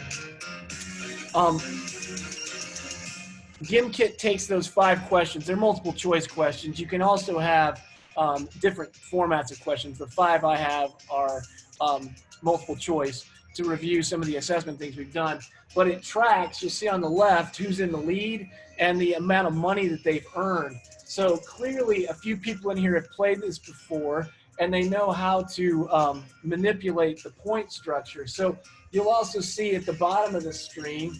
Gimkit takes those 5 questions. They're multiple choice questions. You can also have different formats of questions. The 5 I have are multiple choice to review some of the assessment things we've done. But it tracks, you'll see on the left, who's in the lead and the amount of money that they've earned. So clearly a few people in here have played this before and they know how to manipulate the point structure. So you'll also see at the bottom of the screen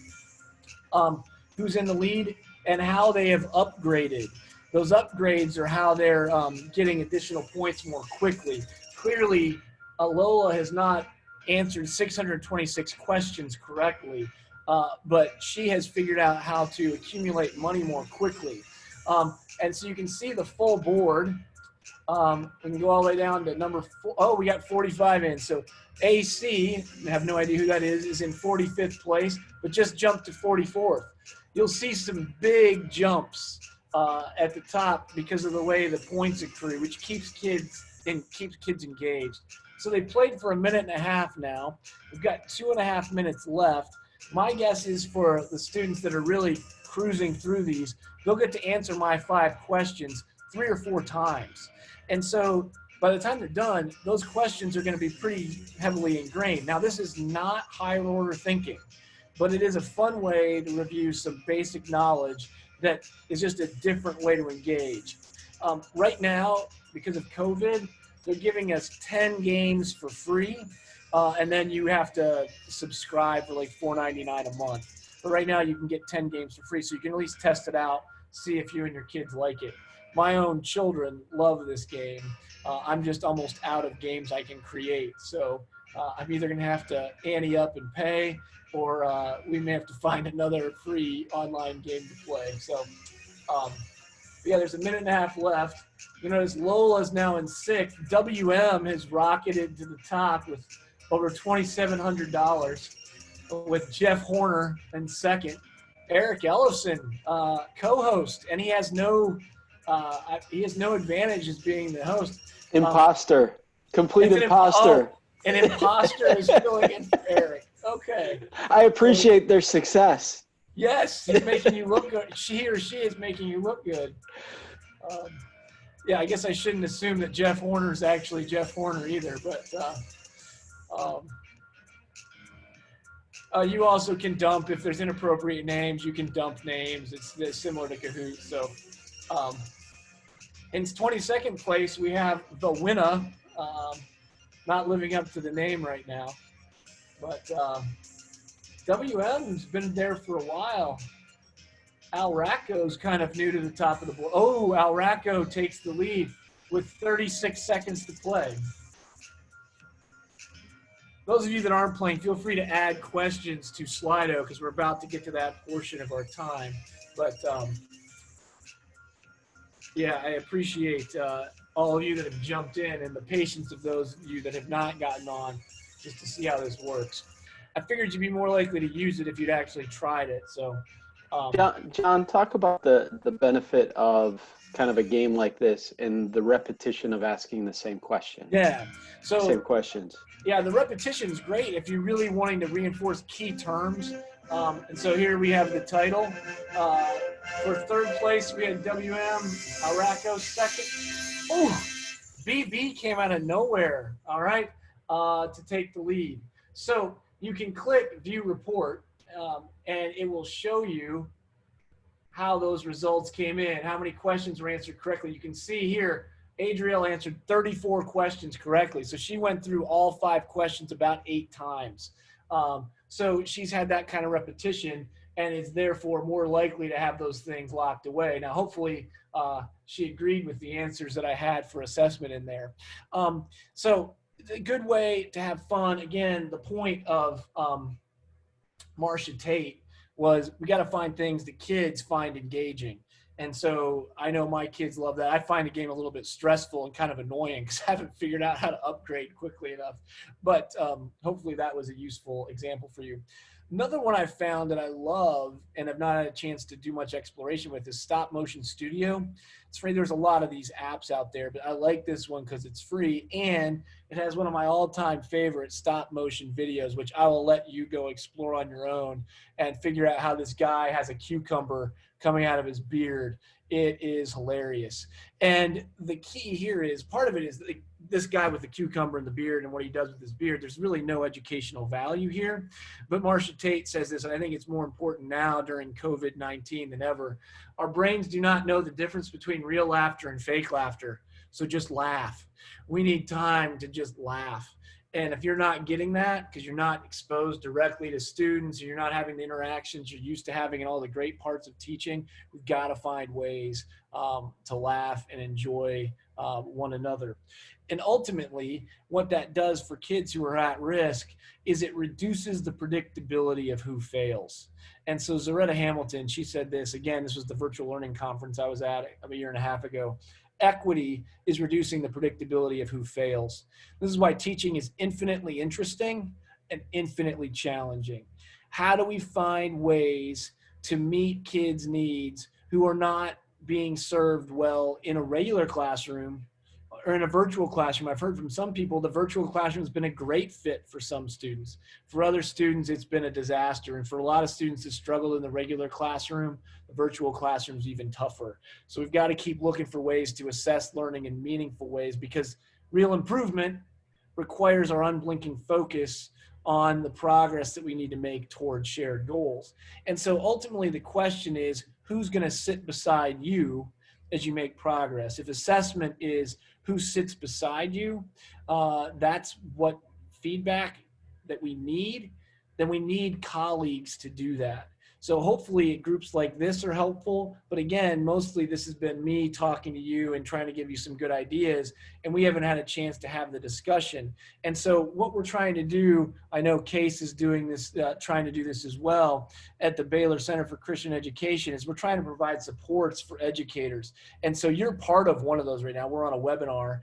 who's in the lead and how they have upgraded. Those upgrades are how they're getting additional points more quickly. Clearly, Lola has not answered 626 questions correctly, but she has figured out how to accumulate money more quickly. And so you can see the full board. We can go all the way down to number 4. Oh, we got 45 in. So AC, I have no idea who that is in 45th place, but just jumped to 44th. You'll see some big jumps at the top because of the way the points accrue, which keeps kids engaged. So they played for 1.5 minutes now. We've got 2.5 minutes left. My guess is for the students that are really cruising through these, they'll get to answer my 5 questions 3 or 4 times. And so by the time they're done, those questions are going to be pretty heavily ingrained. Now, this is not higher order thinking, but it is a fun way to review some basic knowledge that is just a different way to engage. Right now, because of COVID, they're giving us 10 games for free, and then you have to subscribe for like $4.99 a month. But right now, you can get 10 games for free, so you can at least test it out, see if you and your kids like it. My own children love this game. I'm just almost out of games I can create, so I'm either going to have to ante up and pay, or we may have to find another free online game to play. So, yeah, there's 1.5 minutes left. You notice Lola's now in 6th. WM has rocketed to the top with over $2,700, with Jeff Horner in 2nd. Eric Ellison, co-host, and he has no advantage as being the host. Imposter, complete imposter. An imposter is filling in for Eric. Okay. I appreciate their success. Yes, he's making you look good. He or she is making you look good. Yeah, I guess I shouldn't assume that Jeff Horner is actually Jeff Horner either, but you also can dump, if there's inappropriate names, you can dump names. It's similar to Kahoot. So in 22nd place, we have the winner, not living up to the name right now, but WM's been there for a while. Al Racco's kind of new to the top of the board. Oh, Al Racco takes the lead with 36 seconds to play. Those of you that aren't playing, feel free to add questions to Slido because we're about to get to that portion of our time. But, yeah, I appreciate all of you that have jumped in and the patience of those of you that have not gotten on just to see how this works. I figured you'd be more likely to use it if you'd actually tried it. So, John, talk about the benefit of kind of a game like this and the repetition of asking the same question. Yeah. So same questions. Yeah, the repetition is great if you're really wanting to reinforce key terms. And so here we have the title. For third place, we had WM, Al Racco second. Oh, BB came out of nowhere, all right, to take the lead. So you can click View Report, and it will show you how those results came in, how many questions were answered correctly. You can see here, Adriel answered 34 questions correctly. So she went through all 5 questions about 8 times. So she's had that kind of repetition and is therefore more likely to have those things locked away. Now, hopefully she agreed with the answers that I had for assessment in there. So a good way to have fun. Again, the point of Marcia Tate was we got to find things that kids find engaging. And so I know my kids love that. I find the game a little bit stressful and kind of annoying because I haven't figured out how to upgrade quickly enough. But hopefully that was a useful example for you. Another one I found that I love and have not had a chance to do much exploration with is Stop Motion Studio. It's free. There's a lot of these apps out there, but I like this one because it's free and it has one of my all-time favorite stop motion videos, which I will let you go explore on your own and figure out how this guy has a cucumber coming out of his beard. It is hilarious. And the key here is, part of it is this guy with the cucumber and the beard and what he does with his beard, there's really no educational value here. But Marcia Tate says this, and I think it's more important now during COVID-19 than ever. Our brains do not know the difference between real laughter and fake laughter. So just laugh. We need time to just laugh. And if you're not getting that because you're not exposed directly to students, or you're not having the interactions you're used to having in all the great parts of teaching, we've got to find ways to laugh and enjoy one another. And ultimately, what that does for kids who are at risk is it reduces the predictability of who fails. And so Zaretta Hamilton, she said this, again, this was the virtual learning conference I was at a year and a half ago. Equity is reducing the predictability of who fails. This is why teaching is infinitely interesting and infinitely challenging. How do we find ways to meet kids' needs who are not being served well in a regular classroom or in a virtual classroom? I've heard from some people the virtual classroom has been a great fit for some students. For other students, it's been a disaster. And for a lot of students that struggle in the regular classroom, the virtual classroom is even tougher. So we've got to keep looking for ways to assess learning in meaningful ways, because real improvement requires our unblinking focus on the progress that we need to make towards shared goals. And so ultimately the question is, who's going to sit beside you as you make progress? If assessment is who sits beside you, that's what feedback that we need, then we need colleagues to do that. So hopefully groups like this are helpful. But again, mostly this has been me talking to you and trying to give you some good ideas, and we haven't had a chance to have the discussion. And so what we're trying to do, I know Case is doing this, trying to do this as well at the Baylor Center for Christian Education, is we're trying to provide supports for educators. And so you're part of one of those right now. We're on a webinar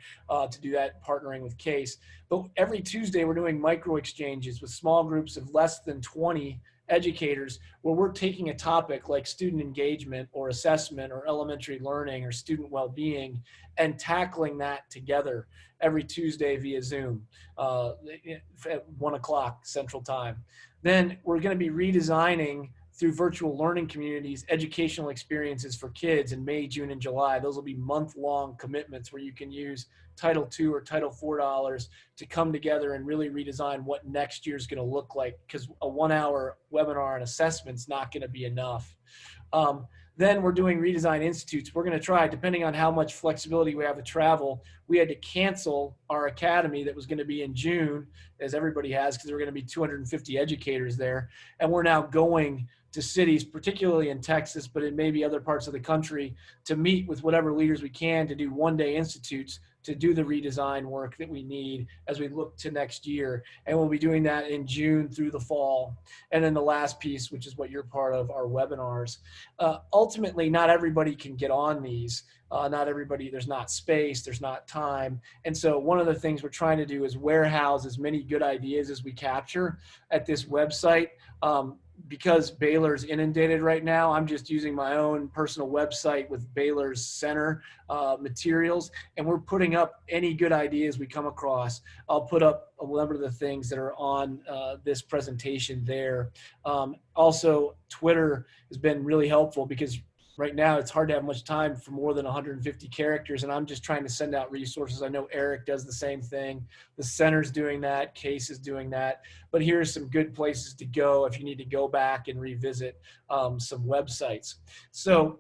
to do that, partnering with Case. But every Tuesday we're doing micro exchanges with small groups of less than 20 educators where we're taking a topic like student engagement or assessment or elementary learning or student well-being and tackling that together every Tuesday via Zoom at 1 o'clock Central Time. Then we're going to be redesigning through virtual learning communities, educational experiences for kids in May, June, and July. Those will be month-long commitments where you can use Title II or Title IV dollars to come together and really redesign what next year is going to look like, because a 1-hour webinar and assessment is not going to be enough. Then we're doing Redesign Institutes. We're going to try, depending on how much flexibility we have to travel, we had to cancel our academy that was going to be in June, as everybody has, because there were going to be 250 educators there. And we're now going to cities, particularly in Texas, but in maybe other parts of the country, to meet with whatever leaders we can to do one-day institutes to do the redesign work that we need as we look to next year. And we'll be doing that in June through the fall. And then the last piece, which is what you're part of, our webinars. Ultimately, not everybody can get on these. Not everybody, there's not space, there's not time. And so one of the things we're trying to do is warehouse as many good ideas as we capture at this website. Because Baylor's inundated right now, I'm just using my own personal website with Baylor's center materials, and we're putting up any good ideas we come across. I'll put up a number of the things that are on this presentation there. Also, Twitter has been really helpful because right now it's hard to have much time for more than 150 characters, and I'm just trying to send out resources. I know Eric does the same thing. The center's doing that. Case is doing that. But here's some good places to go if you need to go back and revisit some websites. So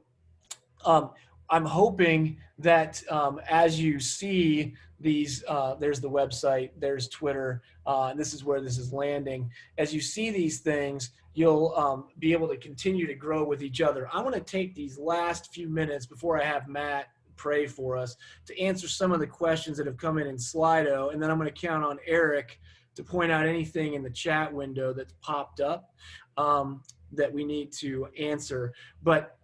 I'm hoping that as you see these, there's the website, there's Twitter, and this is where this is landing. As you see these things, you'll be able to continue to grow with each other. I want to take these last few minutes before I have Matt pray for us to answer some of the questions that have come in Slido, and then I'm going to count on Eric to point out anything in the chat window that's popped up that we need to answer. But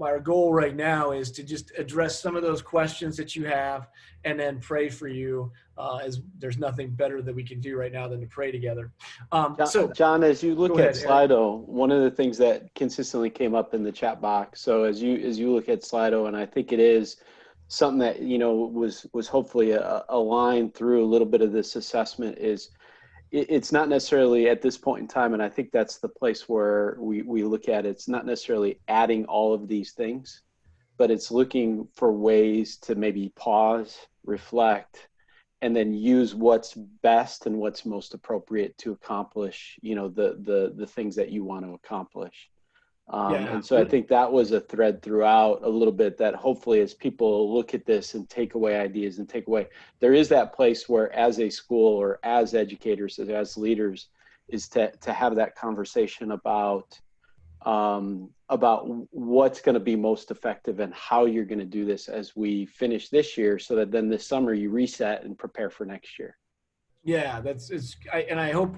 our goal right now is to just address some of those questions that you have and then pray for you, as there's nothing better that we can do right now than to pray together. John, as you look at Slido, Eric. One of the things that consistently came up in the chat box, so as you look at Slido, and I think it is something that, was hopefully a line through a little bit of this assessment, is it's not necessarily at this point in time, and I think that's the place where we look at it. It's not necessarily adding all of these things, but it's looking for ways to maybe pause, reflect, and then use what's best and what's most appropriate to accomplish, the things that you want to accomplish. And so I think that was a thread throughout a little bit, that hopefully as people look at this and take away ideas and take away, there is that place where as a school or as educators, as leaders, is to have that conversation about what's going to be most effective and how you're going to do this as we finish this year, so that then this summer you reset and prepare for next year. Yeah, and I hope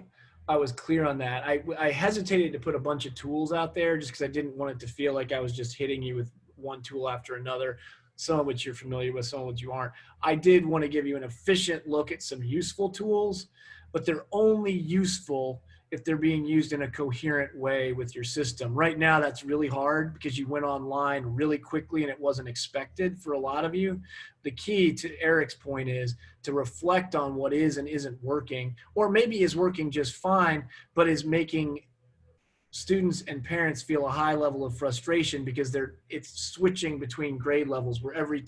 I was clear on that. I hesitated to put a bunch of tools out there just because I didn't want it to feel like I was just hitting you with one tool after another, some of which you're familiar with, some of which you aren't. I did want to give you an efficient look at some useful tools, but they're only useful if they're being used in a coherent way with your system. Right now, that's really hard because you went online really quickly and it wasn't expected for a lot of you. The key, to Eric's point, is to reflect on what is and isn't working, or maybe is working just fine, but is making students and parents feel a high level of frustration because it's switching between grade levels where every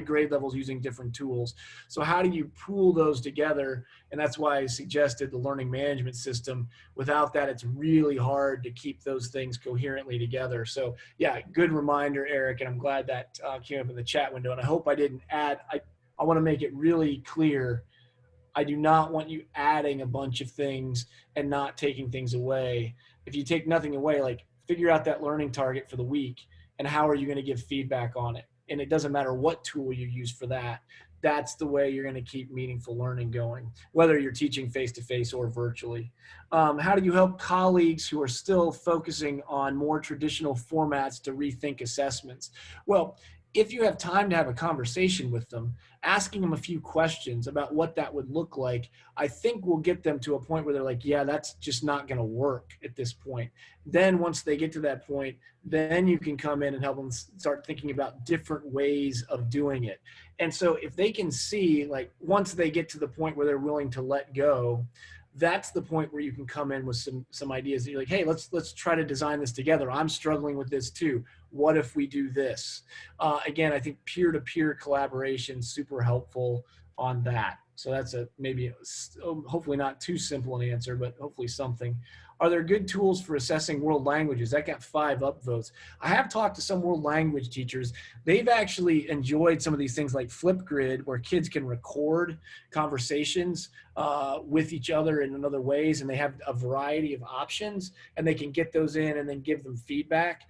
grade level is using different tools. So how do you pool those together? And that's why I suggested the learning management system. Without that, it's really hard to keep those things coherently together. So yeah, good reminder, Eric, and I'm glad that came up in the chat window. And I hope I didn't add, I want to make it really clear. I do not want you adding a bunch of things and not taking things away. If you take nothing away, like figure out that learning target for the week and how are you going to give feedback on it? And it doesn't matter what tool you use for that. That's the way you're going to keep meaningful learning going, whether you're teaching face-to-face or virtually. How do you help colleagues who are still focusing on more traditional formats to rethink assessments? Well, if you have time to have a conversation with them, asking them a few questions about what that would look like, I think will get them to a point where they're like, yeah, that's just not going to work at this point. Then once they get to that point, then you can come in and help them start thinking about different ways of doing it. And so if they can see, like, once they get to the point where they're willing to let go, that's the point where you can come in with some ideas that you're like, hey, let's try to design this together. I'm struggling with this too. What if we do this? Again, I think peer-to-peer collaboration super helpful on that. So that's maybe hopefully not too simple an answer, but hopefully something. Are there good tools for assessing world languages? That got 5 upvotes. I have talked to some world language teachers. They've actually enjoyed some of these things like Flipgrid, where kids can record conversations with each other in other ways, and they have a variety of options, and they can get those in and then give them feedback.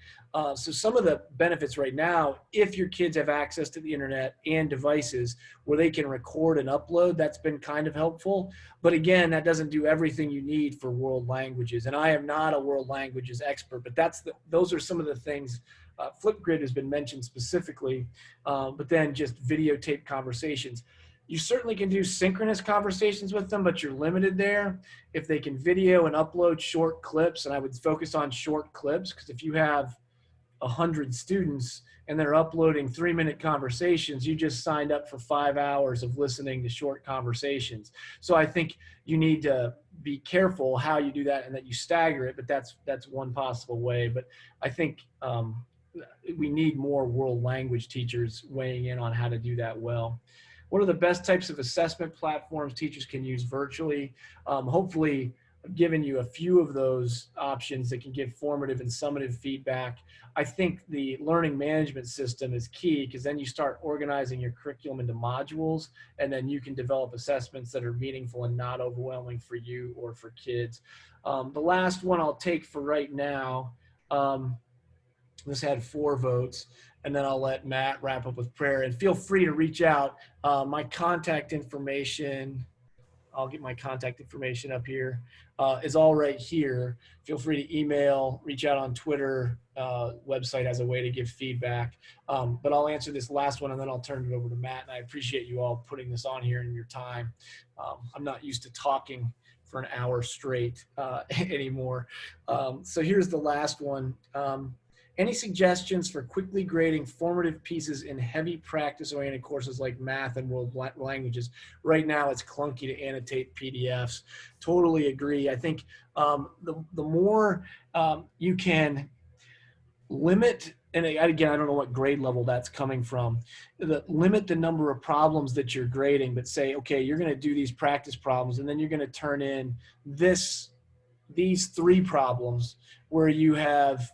So some of the benefits right now, if your kids have access to the internet and devices where they can record and upload, that's been kind of helpful. But again, that doesn't do everything you need for world languages. And I am not a world languages expert, but those are some of the things. Flipgrid has been mentioned specifically, but then just videotape conversations. You certainly can do synchronous conversations with them, but you're limited there. If they can video and upload short clips, and I would focus on short clips, because if you have 100 students and they're uploading 3-minute conversations, you just signed up for 5 hours of listening to short conversations. So I think you need to be careful how you do that and that you stagger it, but that's one possible way. But I think we need more world language teachers weighing in on how to do that well. What are the best types of assessment platforms teachers can use virtually? Hopefully, I've given you a few of those options that can give formative and summative feedback. I think the learning management system is key, because then you start organizing your curriculum into modules, and then you can develop assessments that are meaningful and not overwhelming for you or for kids. The last one I'll take for right now, this had 4 votes, and then I'll let Matt wrap up with prayer. And feel free to reach out. My contact information, I'll get my contact information up here, is all right here. Feel free to email, reach out on Twitter, website has a way to give feedback. But I'll answer this last one, and then I'll turn it over to Matt. And I appreciate you all putting this on here in your time. I'm not used to talking for an hour straight anymore. So here's the last one. Any suggestions for quickly grading formative pieces in heavy practice-oriented courses like math and world languages? Right now, it's clunky to annotate PDFs. Totally agree. I think the more you can limit, and again, I don't know what grade level that's coming from, limit the number of problems that you're grading, but say, okay, you're going to do these practice problems, and then you're going to turn in these 3 problems where you have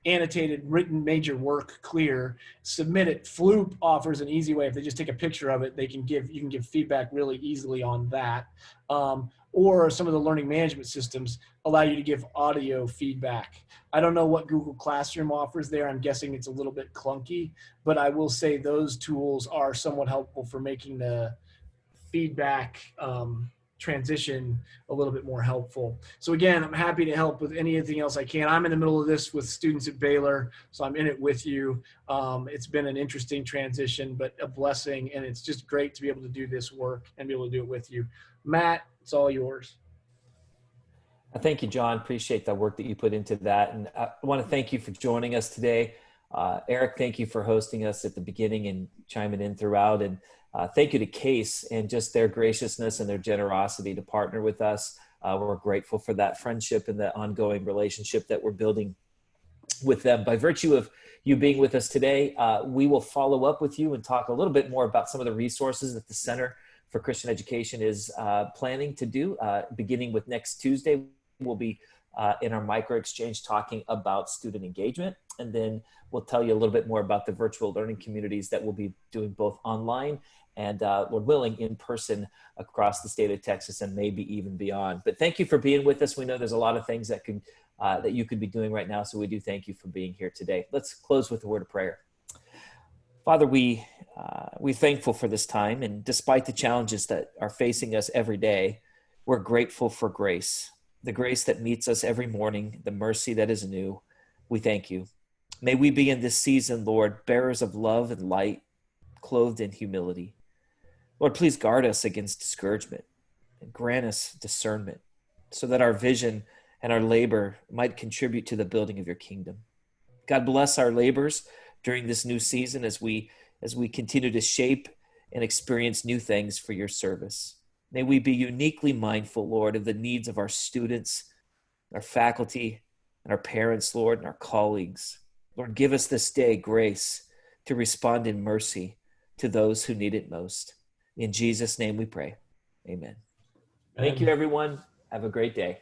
annotated, written major work clear, submit it. Floop offers an easy way. If they just take a picture of it, you can give feedback really easily on that. Or some of the learning management systems allow you to give audio feedback. I don't know what Google Classroom offers there. I'm guessing it's a little bit clunky, but I will say those tools are somewhat helpful for making the feedback transition a little bit more helpful. So again, I'm happy to help with anything else I can. I'm in the middle of this with students at Baylor, so I'm in it with you. It's been an interesting transition, but a blessing, and it's just great to be able to do this work and be able to do it with you. Matt, it's all yours. Thank you, John. Appreciate the work that you put into that. And I want to thank you for joining us today. Eric, thank you for hosting us at the beginning and chiming in throughout. And thank you to CASE and just their graciousness and their generosity to partner with us. We're grateful for that friendship and the ongoing relationship that we're building with them. By virtue of you being with us today, we will follow up with you and talk a little bit more about some of the resources that the Center for Christian Education is planning to do. Beginning with next Tuesday, we'll be in our micro exchange talking about student engagement. And then we'll tell you a little bit more about the virtual learning communities that we'll be doing both online and Lord willing in person across the state of Texas and maybe even beyond. But thank you for being with us. We know there's a lot of things that you could be doing right now. So we do thank you for being here today. Let's close with a word of prayer. Father, we're thankful for this time, and despite the challenges that are facing us every day, we're grateful for grace, the grace that meets us every morning, the mercy that is new. We thank you. May we be in this season, Lord, bearers of love and light, clothed in humility. Lord, please guard us against discouragement and grant us discernment so that our vision and our labor might contribute to the building of your kingdom. God, bless our labors during this new season as we continue to shape and experience new things for your service. May we be uniquely mindful, Lord, of the needs of our students, our faculty, and our parents, Lord, and our colleagues. Lord, give us this day grace to respond in mercy to those who need it most. In Jesus' name we pray. Amen. Thank you, everyone. Have a great day.